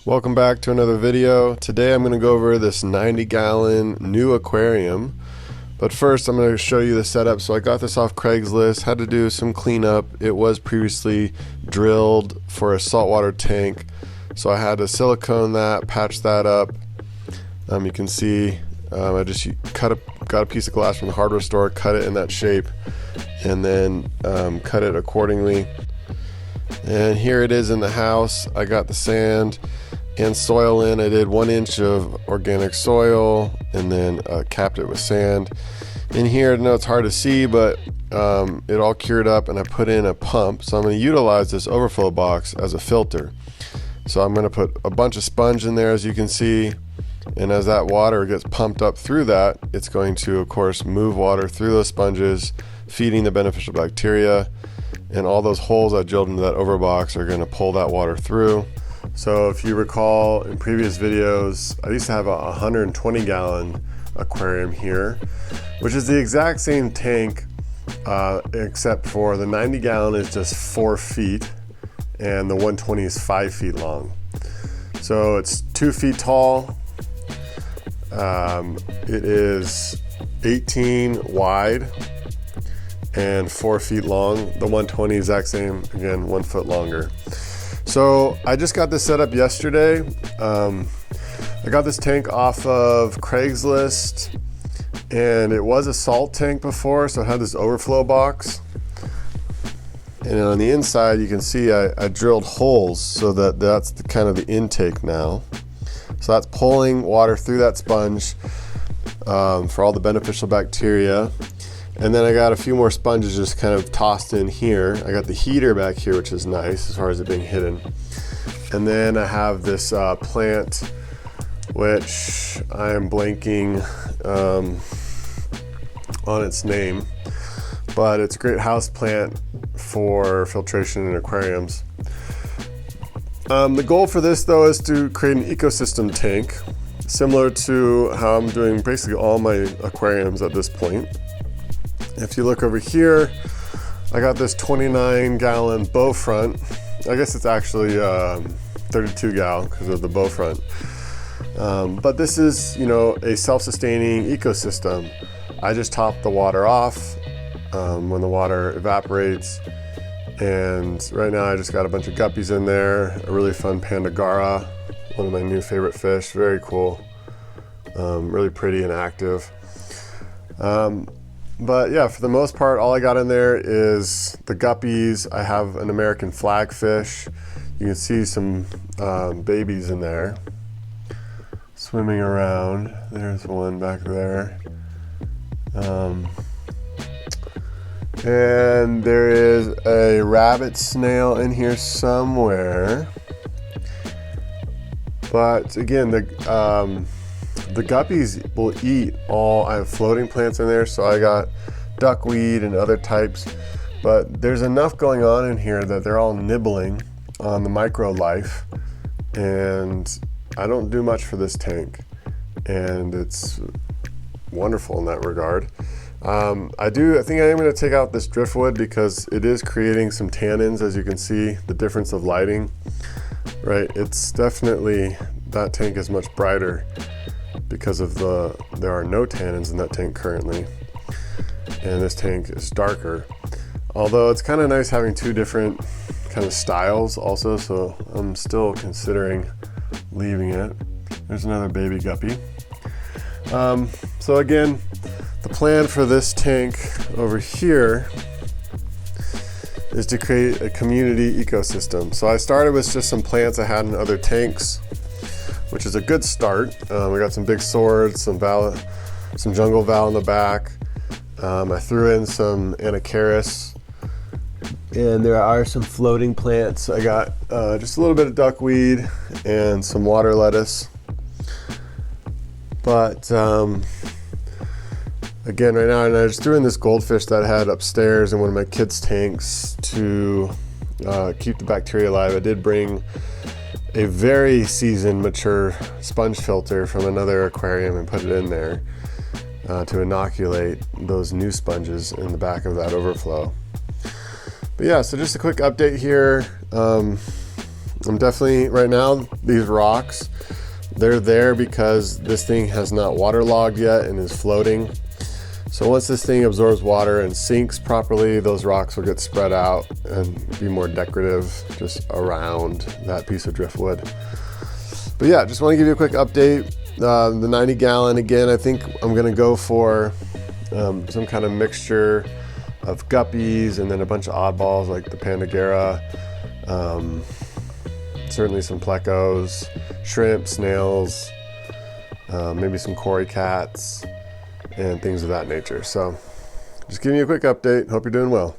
Welcome back to another video. Today I'm going to go over this 90-gallon new aquarium. But first I'm going to show you the setup. So I got this off Craigslist, had to do some cleanup. It was previously drilled for a saltwater tank. So I had to silicone that, patch that up. You can see I just got a piece of glass from the hardware store, cut it in that shape, and then cut it accordingly. And here it is in the house. I got the sand and soil in. I did 1 inch of organic soil and then capped it with sand. In here, I know it's hard to see, but it all cured up, and I put in a pump. So I'm going to utilize this overflow box as a filter. So I'm going to put a bunch of sponge in there, as you can see, and as that water gets pumped up through that, it's going to, of course, move water through those sponges, feeding the beneficial bacteria, and all those holes I drilled into that overbox are going to pull that water through. So if you recall in previous videos, I used to have a 120-gallon aquarium here, which is the exact same tank, except for the 90-gallon is just 4 feet and the 120 is 5 feet long. So it's 2 feet tall. It is 18 wide and 4 feet long. The 120 exact same, again, 1 foot longer. So I just got this set up yesterday. I got this tank off of Craigslist, and it was a salt tank before, so it had this overflow box. And on the inside, you can see I drilled holes so that's kind of the intake now. So that's pulling water through that sponge for all the beneficial bacteria. And then I got a few more sponges just kind of tossed in here. I got the heater back here, which is nice as far as it being hidden. And then I have this plant, which I am blanking on its name, but it's a great house plant for filtration in aquariums. The goal for this, though, is to create an ecosystem tank, similar to how I'm doing basically all my aquariums at this point. If you look over here, I got this 29-gallon bow front. I guess it's actually 32 gallon because of the bow front. But this is, a self-sustaining ecosystem. I just top the water off when the water evaporates. And right now I just got a bunch of guppies in there, a really fun Pandagara, one of my new favorite fish, very cool, really pretty and active. But yeah, for the most part, all I got in there is the guppies. I have an American flagfish. You can see some babies in there swimming around. There's one back there. And there is a rabbit snail in here somewhere. But again, the guppies will eat all. I have floating plants in there, so I got duckweed and other types. But there's enough going on in here that they're all nibbling on the micro life. And I don't do much for this tank. And it's wonderful in that regard. I think I am going to take out this driftwood because it is creating some tannins, as you can see, the difference of lighting. Right, it's definitely, that tank is much brighter because of there are no tannins in that tank currently, and this tank is darker. Although it's kind of nice having two different kind of styles also, so I'm still considering leaving it. There's another baby guppy. So again, the plan for this tank over here is to create a community ecosystem. So I started with just some plants I had in other tanks, which is a good start. We got some big swords, some jungle val in the back. I threw in some anacharis, and there are some floating plants. I got just a little bit of duckweed and some water lettuce. But again, right now, and I just threw in this goldfish that I had upstairs in one of my kids' tanks to keep the bacteria alive. I did bring a very seasoned, mature sponge filter from another aquarium and put it in there to inoculate those new sponges in the back of that overflow. But yeah, so just a quick update here. I'm definitely, right now, these rocks, they're there because this thing has not waterlogged yet and is floating. So once this thing absorbs water and sinks properly, those rocks will get spread out and be more decorative just around that piece of driftwood. But yeah, just want to give you a quick update. The 90 gallon, again, I think I'm gonna go for some kind of mixture of guppies and then a bunch of oddballs like the Pandagera, certainly some plecos, shrimp, snails, maybe some cory cats and things of that nature. So just giving you a quick update. Hope you're doing well.